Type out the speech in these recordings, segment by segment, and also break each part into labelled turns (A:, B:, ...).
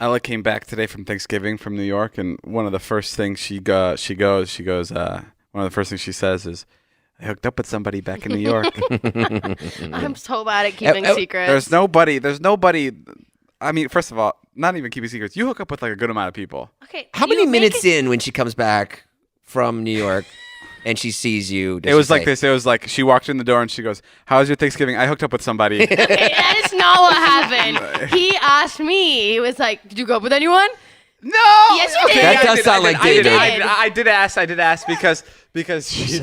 A: Ella came back today from Thanksgiving from New York, and one of the first things she goes, one of the first things she says is, I hooked up with somebody back in New York.
B: I'm so bad at keeping secrets.
A: There's nobody. I mean, first of all, not even keeping secrets. You hook up with like a good amount of people.
B: Okay.
C: How many minutes in when she comes back from New York and she sees you?
A: It was like this. It was like she walked in the door and she goes, "How was your Thanksgiving?" I hooked up with somebody.
B: Okay, that is not what happened. He asked me. He was like, "Did you go up with anyone?"
A: No.
B: Yes, you did.
C: That does sound like David.
A: I did ask because
B: because he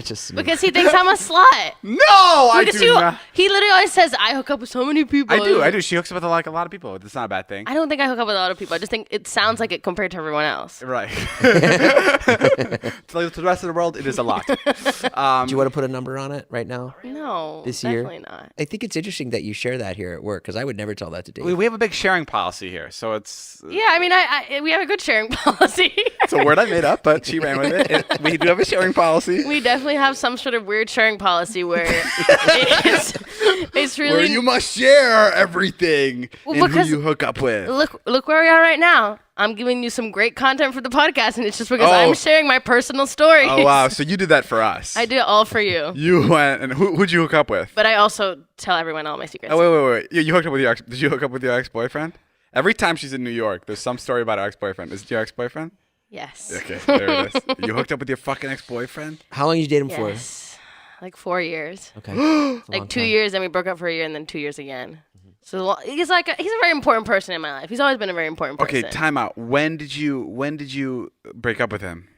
B: thinks I'm a slut.
A: No, I do not.
B: He literally always says, I hook up with so many people.
A: I do. She hooks up with like a lot of people. It's not a bad thing.
B: I don't think I hook up with a lot of people. I just think it sounds like it compared to everyone else.
A: Right. To the rest of the world, it is a lot.
C: Do you want to put a number on it right now?
B: No,
C: This year?
B: definitely not.
C: I think it's interesting that you share that here at work because I would never tell that to Dave.
A: We have a big sharing policy here, so it's...
B: Yeah, I mean, we have a good sharing policy.
A: It's a word I made up, but she ran with it. We do have a sharing policy.
B: We definitely have some sort of weird sharing policy where it's really...
A: Where you must share everything and who you hook up with.
B: Look where we are right now. I'm giving you some great content for the podcast, and it's just because I'm sharing my personal stories.
A: Oh, wow. So you did that for us.
B: I did it all for you.
A: You went, and who'd you hook up with?
B: But I also tell everyone all my secrets.
A: Oh, wait. You hooked up with did you hook up with your ex-boyfriend? Every time she's in New York, there's some story about her ex-boyfriend. Is it your ex-boyfriend?
B: Yes.
A: Okay, there it is. You hooked up with your fucking ex-boyfriend?
C: How long did you date him for?
B: Yes. Like 4 years.
C: Okay.
B: Like 2 years, then we broke up for a year, and then 2 years again. So he's a very important person in my life. He's always been a very important person.
A: Okay, time out. When did you break up with him?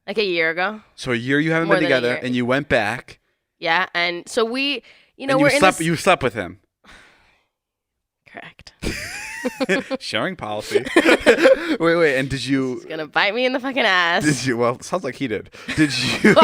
B: Like a year ago.
A: So a year you haven't
B: More
A: been
B: than a
A: together,
B: year.
A: and you went back.
B: Yeah, and so we,
A: And
B: we're
A: you slept with him.
B: Correct.
A: Sharing policy. Wait, and did you?
B: He's gonna bite me in the fucking ass.
A: Did you? Well, it sounds like he did. Did you?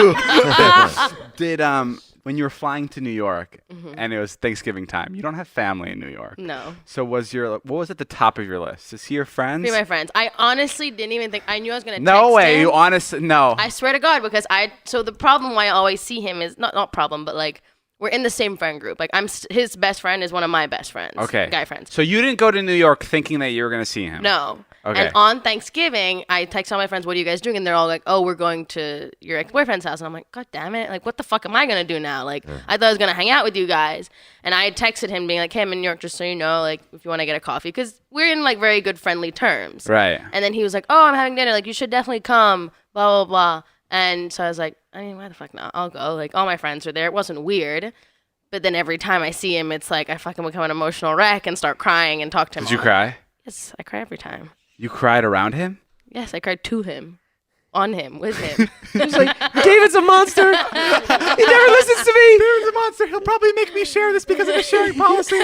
A: When you were flying to New York and it was Thanksgiving time, you don't have family in New York.
B: No.
A: So what was at the top of your list? Is he your friends?
B: Be my friends. I honestly didn't even think. I knew I was gonna.
A: No
B: text
A: way.
B: him.
A: You honestly no.
B: I swear to God, because So the problem why I always see him is not problem, but like we're in the same friend group. Like his best friend is one of my best friends.
A: Okay.
B: Guy friends.
A: So you didn't go to New York thinking that you were gonna see him.
B: No.
A: Okay.
B: And on Thanksgiving, I text all my friends, "What are you guys doing?" And they're all like, "Oh, we're going to your ex-boyfriend's house." And I'm like, "God damn it! Like, what the fuck am I gonna do now?" Like, I thought I was gonna hang out with you guys, and I had texted him being like, "Hey, I'm in New York, just so you know, like, if you want to get a coffee, because we're in like very good friendly terms."
A: Right.
B: And then he was like, "Oh, I'm having dinner. Like, you should definitely come." Blah blah blah. And so I was like, "I mean, why the fuck not? I'll go." Like, all my friends were there. It wasn't weird. But then every time I see him, it's like I fucking become an emotional wreck and start crying and talk to him.
A: Did you cry?
B: Yes, I cry every time.
A: You cried around him?
B: Yes, I cried to him, on him, with him.
C: He's like, David's a monster. He never listens to me.
A: David's a monster. He'll probably make me share this because of the sharing policy.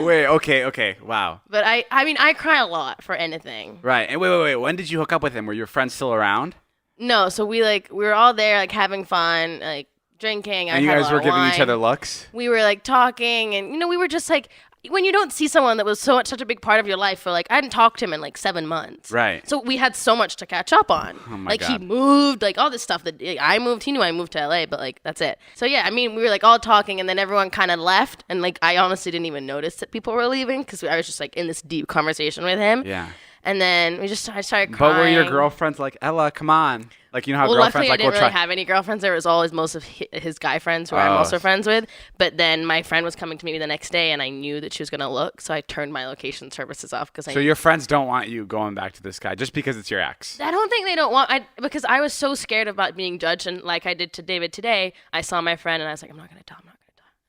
A: Wait, okay. Wow.
B: But I mean, I cry a lot for anything.
A: Right. And wait. When did you hook up with him? Were your friends still around?
B: No, so we were all there, like having fun, like drinking.
A: And you guys were giving each other looks?
B: We were like talking, and we were just like, when you don't see someone that was such a big part of your life for like, I hadn't talked to him in like 7 months.
A: Right.
B: So we had so much to catch up on.
A: Oh my
B: like
A: God.
B: He moved, like all this stuff that I moved. He knew I moved to LA, but like that's it. So yeah, I mean, we were like all talking, and then everyone kind of left, and like I honestly didn't even notice that people were leaving because I was just like in this deep conversation with him.
A: Yeah.
B: And then I started crying.
A: But were your girlfriends like, Ella, come on? Like, you know how girlfriends
B: luckily
A: like,
B: I didn't really have any girlfriends. There was always most of his guy friends who I'm also friends with. But then my friend was coming to me the next day, and I knew that she was going to look. So I turned my location services off.
A: So your friends don't want you going back to this guy just because it's your ex?
B: I don't think they don't want, because I was so scared about being judged. And like I did to David today, I saw my friend, and I was like, I'm not going to tell.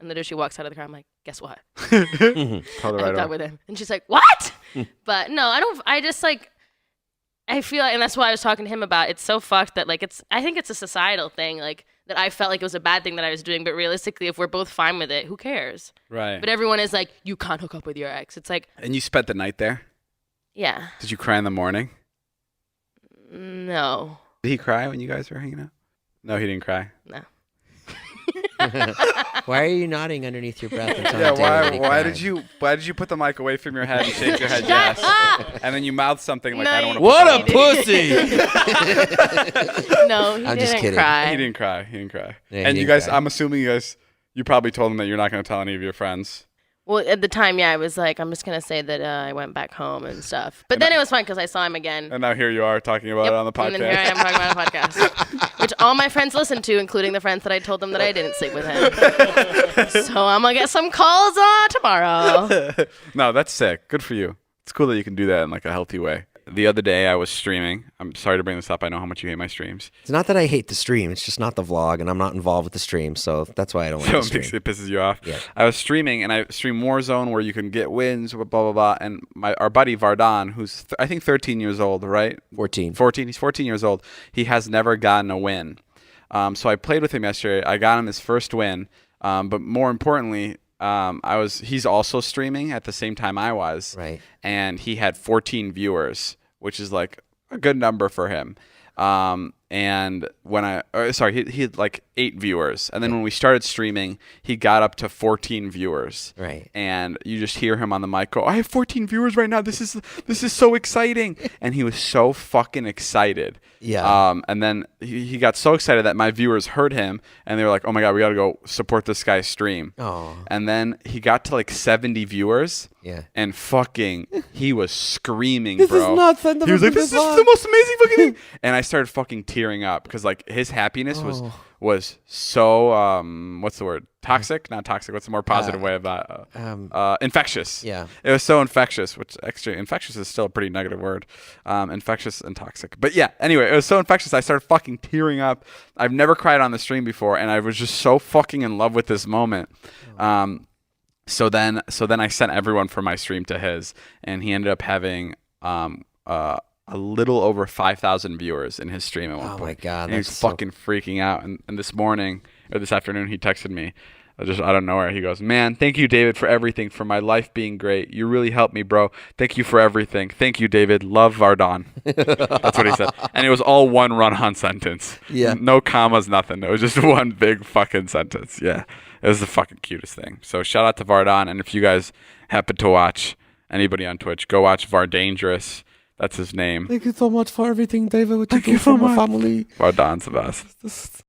B: And literally she walks out of the car. I'm like, guess what? I hooked up with him. And she's like, what? But no, I just like, I feel like, and that's why I was talking to him about, it's so fucked that like I think it's a societal thing, like that I felt like it was a bad thing that I was doing, but realistically, if we're both fine with it, who cares?
A: Right.
B: But everyone is like, you can't hook up with your ex. It's like.
A: And you spent the night there?
B: Yeah.
A: Did you cry in the morning?
B: No.
A: Did he cry when you guys were hanging out? No, he didn't cry.
B: No.
C: Why are you nodding underneath your breath?
A: Why did you put the mic away from your head and shake your head yes? And then you mouth something like,
B: No,
A: I don't
C: What
A: want to.
C: a pussy!
B: No, he
C: I'm
B: didn't
C: just kidding.
B: cry.
A: He didn't cry.
C: Yeah,
A: And
C: he
A: you
C: didn't
A: guys,
C: cry.
A: I'm assuming you probably told him that you're not going to tell any of your friends.
B: Well, at the time, yeah, I was like, I'm just going to say that I went back home and stuff. But then it was fun because I saw him again.
A: And now here you are talking about it on the podcast.
B: And then here I am talking about it on the podcast, which all my friends listen to, including the friends that I told them that I didn't sleep with him. So I'm going to get some calls tomorrow.
A: No, that's sick. Good for you. It's cool that you can do that in like a healthy way. The other day I was streaming. I'm sorry to bring this up. I know how much you hate my streams.
C: It's not that I hate the stream. It's just not the vlog, and I'm not involved with the stream, so that's why I don't like the stream.
A: It pisses you off.
C: Yeah.
A: I was streaming, and I stream Warzone where you can get wins, blah, blah, blah. And our buddy Vardan, who's I think 13 years old, right?
C: 14.
A: 14. He's 14 years old. He has never gotten a win. So I played with him yesterday. I got him his first win. But more importantly, he's also streaming at the same time I was.
C: Right.
A: And he had 14 viewers, which is like a good number for him. And when he had like 8 viewers. And then when we started streaming, he got up to 14 viewers.
C: Right.
A: And you just hear him on the mic go, I have 14 viewers right now. This is so exciting. And he was so fucking excited.
C: Yeah.
A: And then he got so excited that my viewers heard him and they were like, oh my God, we got to go support this guy's stream.
C: Oh.
A: And then he got to like 70 viewers.
C: Yeah.
A: And fucking, he was screaming,
C: This
A: bro.
C: is nuts.
A: He was like, this is the most amazing fucking thing. And I started fucking tearing up because like his happiness was so, what's the word? Toxic? Not toxic. What's the more positive way of that? Infectious.
C: Yeah.
A: It was so infectious, which actually infectious is still a pretty negative word. Infectious and toxic. But yeah, anyway, it was so infectious. I started fucking tearing up. I've never cried on the stream before, and I was just so fucking in love with this moment. So then I sent everyone from my stream to his, and he ended up having a little over 5,000 viewers in his stream at one point.
C: Oh my God.
A: And he was fucking freaking out. And this morning or this afternoon, he texted me just out of nowhere. He goes, man, thank you, David, for everything, for my life being great. You really helped me, bro. Thank you for everything. Thank you, David. Love Vardan. That's what he said. And it was all one run-on sentence.
C: Yeah.
A: No commas, nothing. It was just one big fucking sentence. Yeah. It was the fucking cutest thing. So shout out to Vardan. And if you guys happen to watch anybody on Twitch, go watch Vardangerous. That's his name.
C: Thank you so much for everything, David. What you do for my family.
A: Vardan's the best.